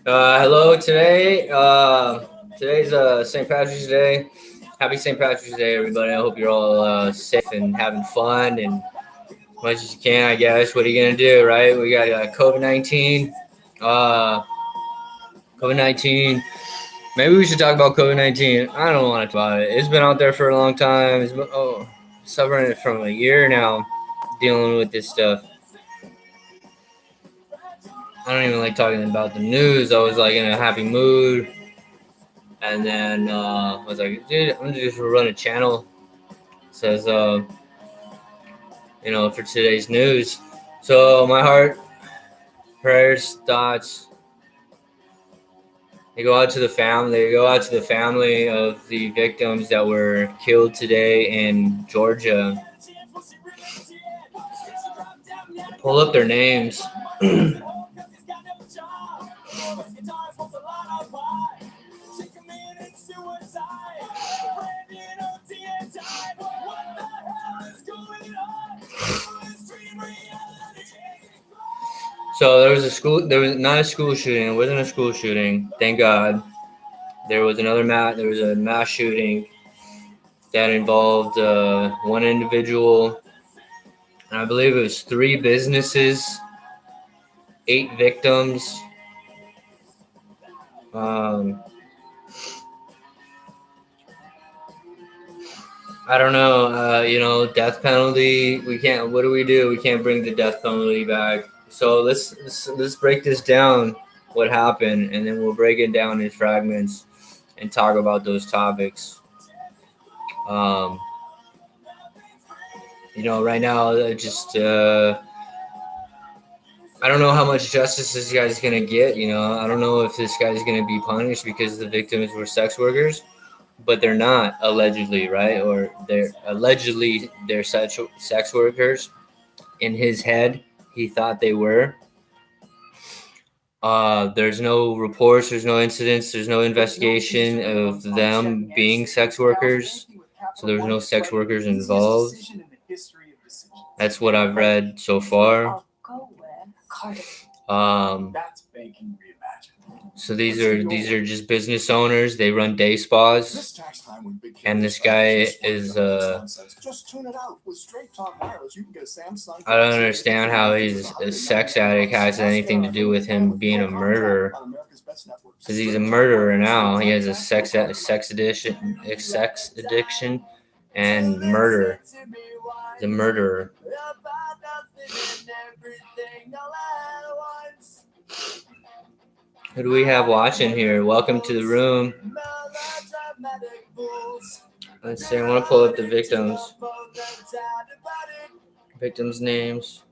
Hello today. Today's St. Patrick's Day. Happy St. Patrick's Day, everybody. I hope you're all safe and having fun and as much as you can, I guess. What are you going to do, right? We got COVID-19. Uh, COVID-19. Maybe we should talk about COVID-19. I don't want to talk about it. It's been out there for a long time. It's been, suffering it from a year now, dealing with this stuff. I don't even like talking about the news. I was like in a happy mood. And then I was like, dude, I'm just gonna run a channel. It says, for today's news. So my heart, prayers, thoughts, they go out to the family. They go out to the family of the victims that were killed today in Georgia. Pull up their names. So there was not a school shooting. It wasn't a school shooting. Thank God. There was a mass shooting that involved one individual, and I believe it was 3 businesses, 8 victims. I don't know. Death penalty. We can't. What do? We can't bring the death penalty back. So let's break this down. What happened, and then we'll break it down in fragments and talk about those topics. Right now, I don't know how much justice this guy's gonna get. I don't know if this guy's gonna be punished because the victims were sex workers. But they're not, allegedly, right? Or they're sex workers. In his head, he thought they were. There's no reports, there's no incidents, there's no investigation of them being sex workers. So there's no sex workers involved. That's what I've read so far. So these are just business owners. They run day spas, and this guy is I don't understand how he's a sex addict has anything to do with him being a murderer. Because he's a murderer now. He has a sex addiction, and murder. He's a murderer. Who do we have watching here? Welcome to the room. Let's see. I want to pull up the victims. Victims' names.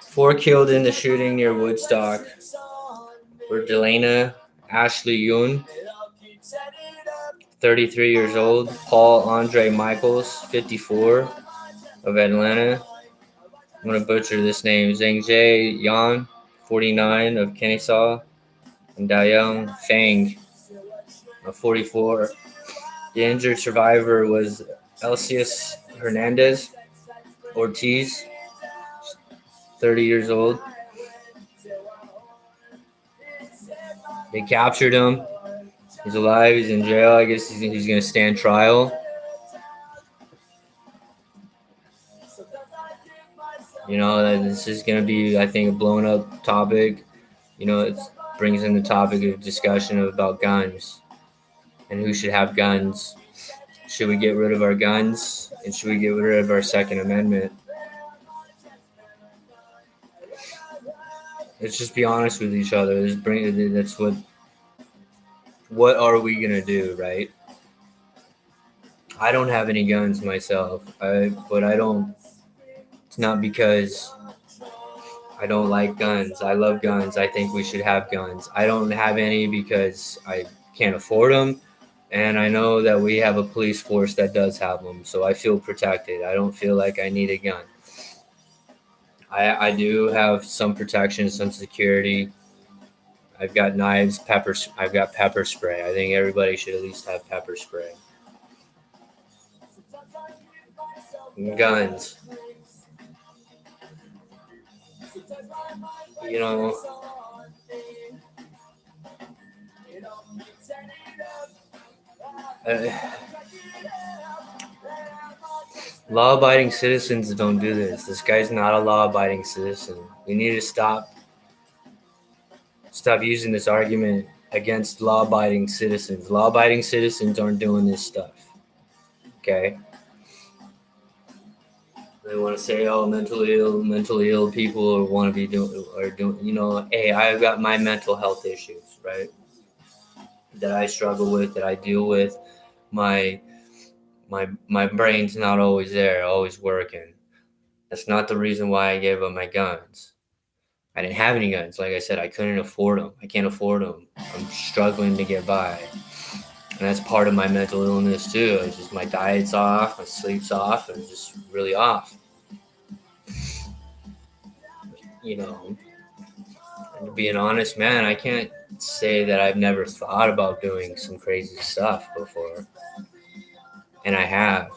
Four killed in the shooting near Woodstock were Delana Ashley Yoon, 33 years old, Paul Andre Michaels, 54, of Atlanta. I'm going to butcher this name. Zhang Jae Yan, 49, of Kennesaw, and Dayang Fang, of 44. The injured survivor was Elsius Hernandez Ortiz, 30 years old. They captured him. He's alive. He's in jail. I guess he's going to stand trial. This is going to be, I think, a blown up topic. It brings in the topic of discussion about guns and who should have guns. Should we get rid of our guns? And should we get rid of our Second Amendment? Let's just be honest with each other. That's what are we going to do, right? I don't have any guns myself, but I don't. It's not because I don't like guns. I love guns. I think we should have guns. I don't have any because I can't afford them. And I know that we have a police force that does have them. So I feel protected. I don't feel like I need a gun. I do have some protection, some security. I've got knives, I've got pepper spray. I think everybody should at least have pepper spray. Guns. you know, uh, law-abiding citizens don't do this. This guy's not a law-abiding citizen. We need to stop using this argument against law-abiding citizens. Law-abiding citizens aren't doing this stuff. Okay? They want to say, "Oh, mentally ill people want to be doing." You know, hey, I've got my mental health issues, right? That I struggle with, that I deal with. My my brain's not always there, always working. That's not the reason why I gave up my guns. I didn't have any guns. Like I said, I couldn't afford them. I can't afford them. I'm struggling to get by. And that's part of my mental illness too. It's just my diet's off, my sleep's off, and just really off. You know, and to be an honest man, I can't say that I've never thought about doing some crazy stuff before. And I have.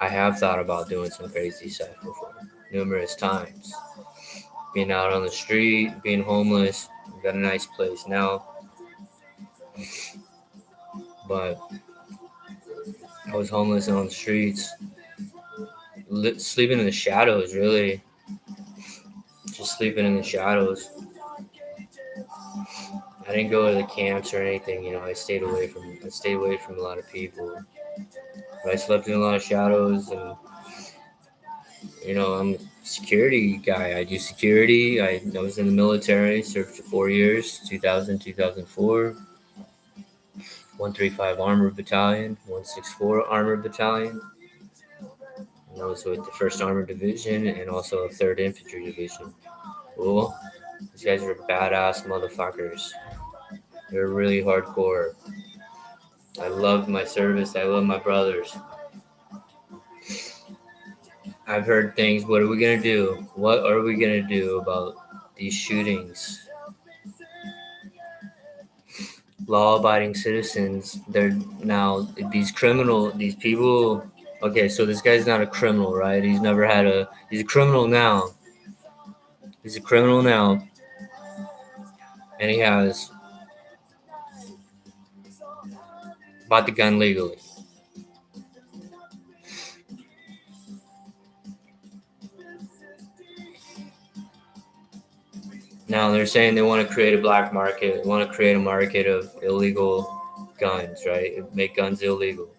I have thought about doing some crazy stuff before, numerous times. Being out on the street, being homeless. I've got a nice place now. But I was homeless and on the streets, sleeping in the shadows, really. Just sleeping in the shadows. I didn't go to the camps or anything, you know. I stayed away from a lot of people. But I slept in a lot of shadows, and you know, I'm a security guy. I do security. I was in the military, served for 4 years, 2000, 2004. 135 Armored Battalion, 164 Armored Battalion. And I was with the 1st Armored Division and also a 3rd Infantry Division. Cool. These guys are badass motherfuckers. They're really hardcore. I love my service. I love my brothers. I've heard things. What are we going to do? What are we going to do about these shootings? Law-abiding citizens, they're now these people. Okay, so this guy's not a criminal, right? He's a criminal now. He's a criminal now. And he has bought the gun legally. Now they're saying they want to create a black market, want to create a market of illegal guns, right? Make guns illegal.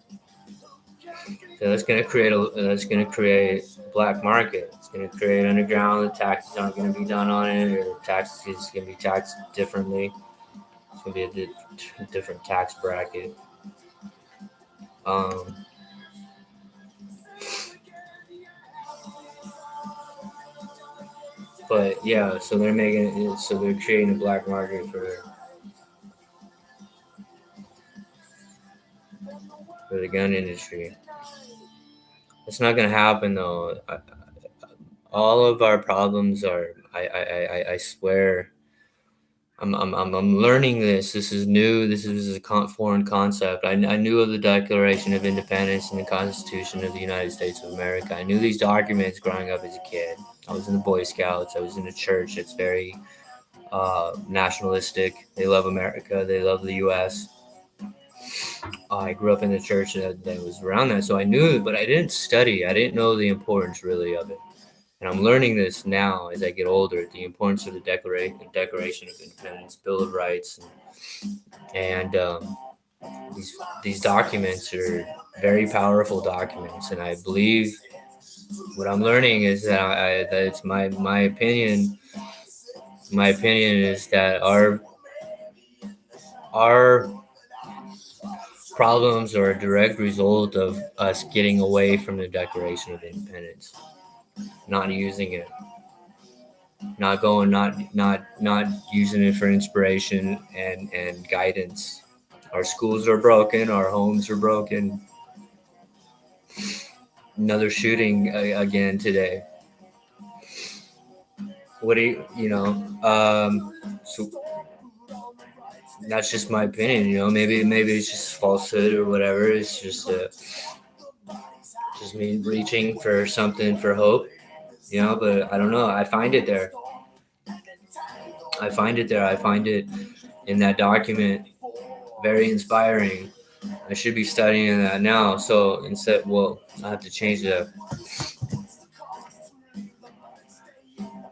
So that's going to create a black market. It's going to create underground. The taxes aren't going to be done on it, or the taxes is going to be taxed differently. It's going to be a different tax bracket. But yeah, so they're creating a black market for the gun industry. It's not gonna happen though. All of our problems are. I swear. I'm learning this. This is new. This is a foreign concept. I knew of the Declaration of Independence and the Constitution of the United States of America. I knew these documents growing up as a kid. I was in the Boy Scouts. I was in a church. It's very nationalistic. They love America. They love the U.S. I grew up in the church that was around that, so I knew it, but I didn't study. I didn't know the importance really of it. And I'm learning this now as I get older, the importance of the Declaration of Independence, Bill of Rights, and these documents are very powerful documents. And I believe what I'm learning is that it's my opinion. My opinion is that our problems are a direct result of us getting away from the Declaration of Independence, not using it, not using it for inspiration and guidance. Our schools are broken. Our homes are broken. Another shooting again today. What do you know? So that's just my opinion. You know, maybe it's just falsehood or whatever. It's just me reaching for something for hope. You know, but I don't know. I find it there. I find it there. I find it in that document very inspiring. I should be studying that now. So instead, well, I have to change the.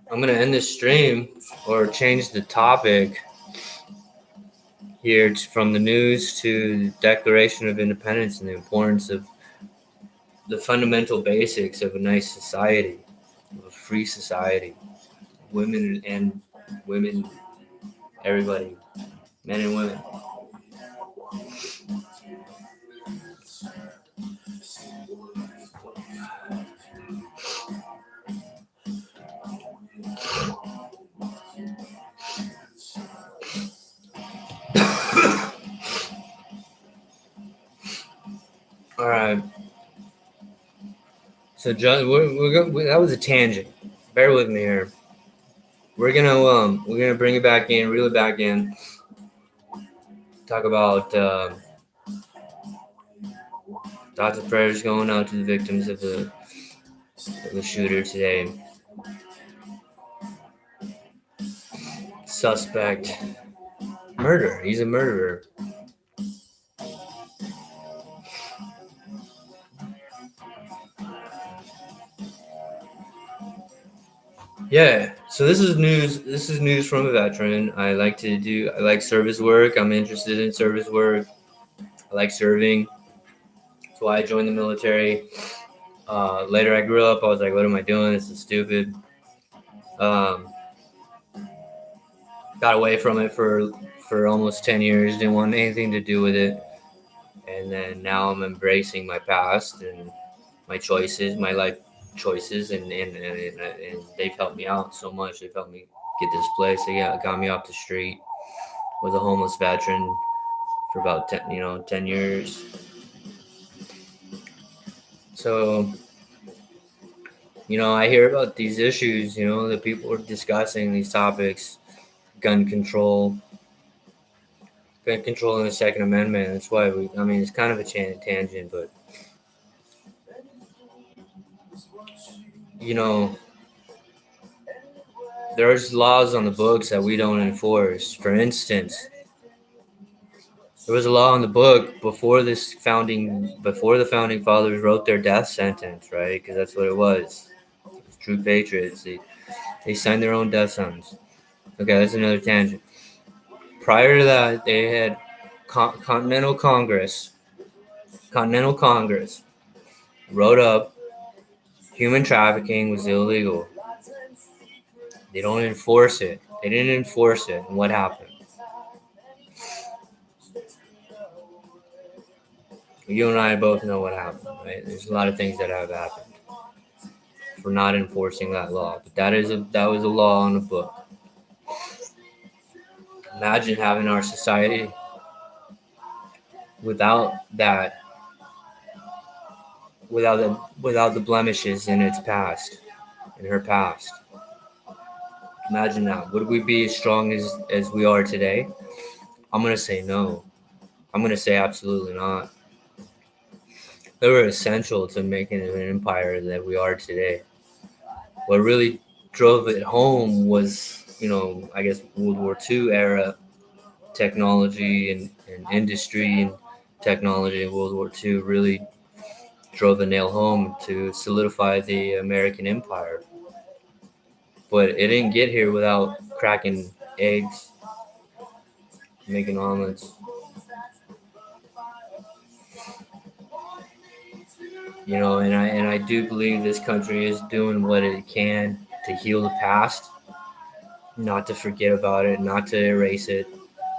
I'm gonna end this stream or change the topic here from the news to the Declaration of Independence and the importance of the fundamental basics of a nice society, of a free society, women, everybody, men and women. All right. So, John, that was a tangent. Bear with me here. We're gonna bring it back in, reel it back in. Talk about thoughts and prayers going out to the victims of the shooter today. Suspect murder. He's a murderer. Yeah. So this is news. This is news from a veteran. I like service work. I'm interested in service work. I like serving. That's why I joined the military. Later, I grew up. I was like, "What am I doing? This is stupid." Um, got away from it for almost 10 years. Didn't want anything to do with it. And then now I'm embracing my past and my choices, my life choices, and they've helped me out so much. They've helped me get this place. They got me off the street. Was a homeless veteran for about 10 years. So, I hear about these issues, that people are discussing these topics, gun control, gun control and the Second Amendment. That's why it's kind of a tangent, but, there's laws on the books that we don't enforce. For instance, there was a law on the book before the founding fathers wrote their death sentence, right? Because that's what it was. True patriots. They signed their own death sentence. Okay, that's another tangent. Prior to that, they had Continental Congress wrote up human trafficking was illegal. They don't enforce it. They didn't enforce it. And what happened? You and I both know what happened, right? There's a lot of things that have happened for not enforcing that law. But that was a law on the book. Imagine having our society without that, without the blemishes in its past, in her past. Imagine that. Would we be as strong as we are today? I'm gonna say no. I'm gonna say absolutely not. They were essential to making an empire that we are today. What really drove it home was, I guess World War II era technology and industry and technology in World War II really drove the nail home to solidify the American empire. But it didn't get here without cracking eggs, making omelets. And I do believe this country is doing what it can to heal the past, not to forget about it, not to erase it.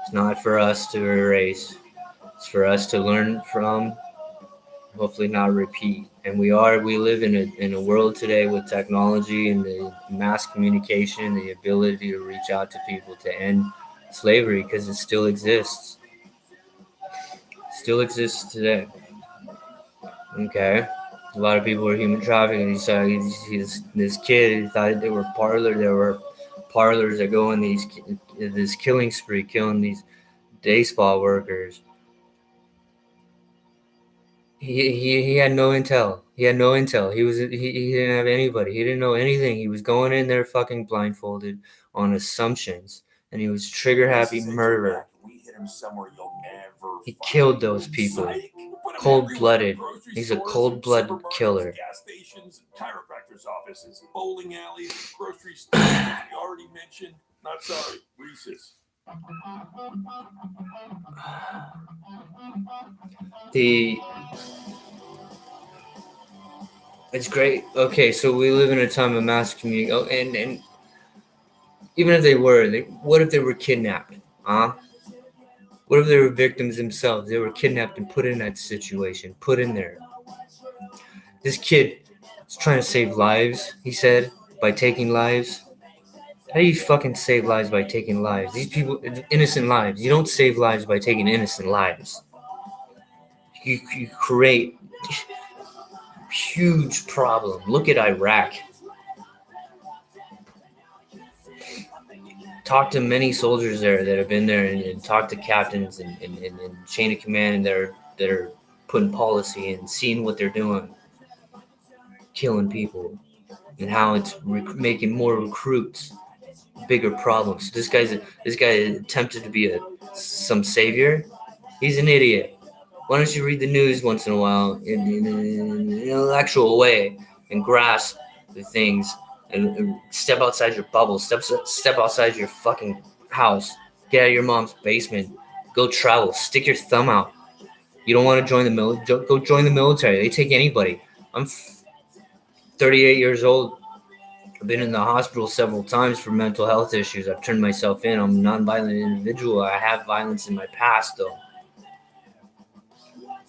It's not for us to erase. It's for us to learn from, hopefully not repeat. And we live in a world today with technology and the mass communication, the ability to reach out to people to end slavery, because it still exists. Still exists today. Okay. A lot of people were human trafficking. This kid, he thought there were parlors that go on this killing spree, killing these day spa workers. He had no intel. He had no intel. He didn't have anybody. He didn't know anything. He was going in there fucking blindfolded on assumptions, and he was trigger-happy murderer. He killed those people. Cold-blooded. He's a cold-blooded killer. Gas stations, chiropractors' offices, bowling alleys, grocery stores. You already mentioned. Not sorry, Reese's. It's great. Okay, so we live in a time of mass communication. Oh, and even if they were, what if they were kidnapped? Huh? What if they were victims themselves? They were kidnapped and put in that situation, put in there. This kid is trying to save lives, he said, by taking lives. How do you fucking save lives by taking lives? These people, innocent lives. You don't save lives by taking innocent lives. You create huge problem. Look at Iraq. Talked to many soldiers there that have been there, and talked to captains and chain of command that are putting policy and seeing what they're doing, killing people, and how it's making more recruits, bigger problems. This guy attempted to be some savior. He's an idiot. Why don't you read the news once in a while in an intellectual way and grasp the things and step outside your bubble, step outside your fucking house, get out of your mom's basement, go travel, stick your thumb out. You don't want to join the military? Go join the military. They take anybody. I'm 38 years old. I've been in the hospital several times for mental health issues. I've turned myself in. I'm a nonviolent individual. I have violence in my past, though.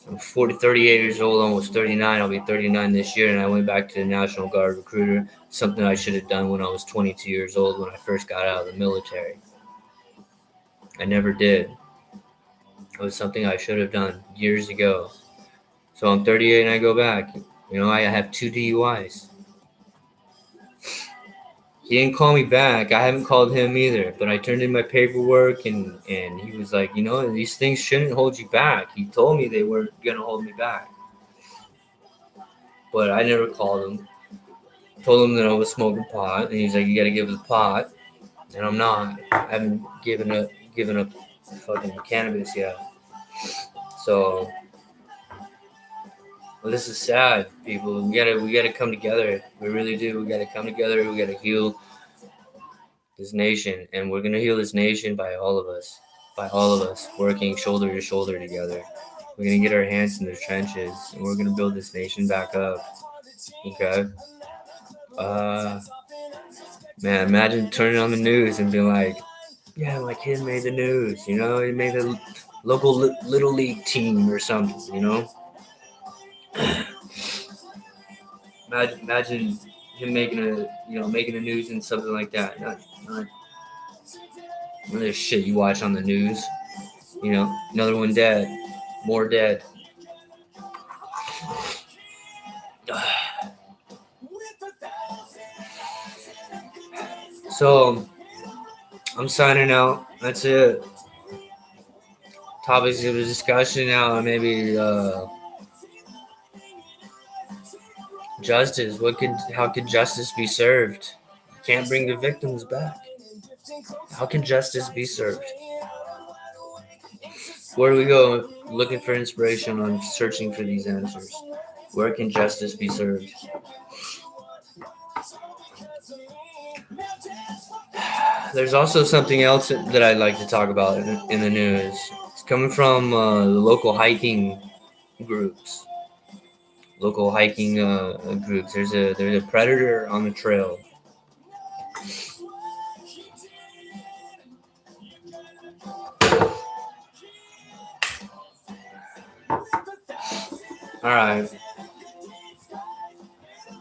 I'm 38 years old, almost 39. I'll be 39 this year, and I went back to the National Guard recruiter, something I should have done when I was 22 years old when I first got out of the military. I never did. It was something I should have done years ago. So I'm 38 and I go back. You know, I have 2 DUIs. He didn't call me back. I haven't called him either. But I turned in my paperwork, and he was like, you know, these things shouldn't hold you back. He told me they weren't going to hold me back. But I never called him. Told him that I was smoking pot. And he's like, you got to give us pot. And I'm not. I haven't given up fucking cannabis yet. So, well, this is sad, people. We gotta come together. We really do. We gotta come together. We gotta heal this nation, and we're gonna heal this nation by all of us working shoulder to shoulder together. We're gonna get our hands in the trenches, and we're gonna build this nation back up. Okay. Man, imagine turning on the news and being like, yeah, my kid made the news. You know, he made a local little league team or something. You know. Imagine him making the news and something like that. Not another shit you watch on the news. You know, another one dead, more dead. So I'm signing out. That's it. Topics of discussion now. Maybe justice. How could justice be served? You can't bring the victims back. How can justice be served? Where do we go looking for inspiration on searching for these answers? Where can justice be served? There's also something else that I'd like to talk about in the news. It's coming from the local hiking groups. There's a predator on the trail. All right.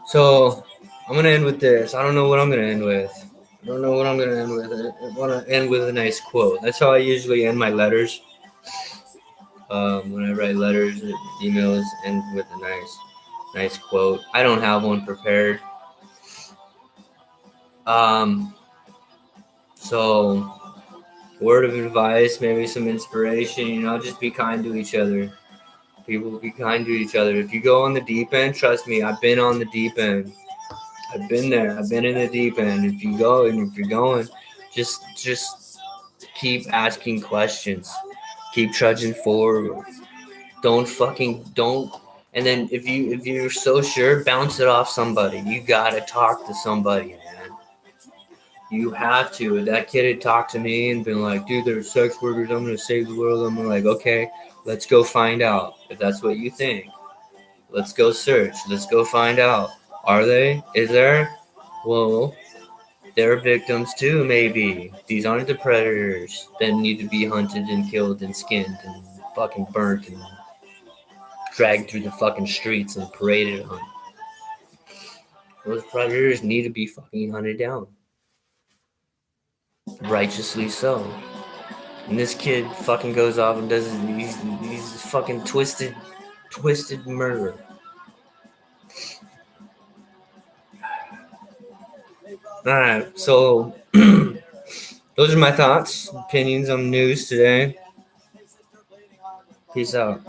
So I'm gonna end with this. I don't know what I'm gonna end with. I want to end with a nice quote. That's how I usually end my letters. When I write letters, emails, end with a nice quote. I don't have one prepared. So word of advice, maybe some inspiration. You know, just be kind to each other. People, be kind to each other. If you go on the deep end, trust me, I've been on the deep end. I've been there. I've been in the deep end. If you go and if you're going, just keep asking questions. Keep trudging forward. Don't. And then if you're so sure, bounce it off somebody. You gotta talk to somebody, man. You have to. That kid had talked to me and been like, dude, there's sex workers. I'm gonna save the world. I'm like, okay, let's go find out if that's what you think. Let's go search. Let's go find out. Are they? Is there? Well, they're victims too, maybe. These aren't the predators that need to be hunted and killed and skinned and fucking burnt and dragged through the fucking streets and paraded on. Those predators need to be fucking hunted down. Righteously so. And this kid fucking goes off and does these fucking twisted murder. Alright, so those are my thoughts, opinions on the news today. Peace out.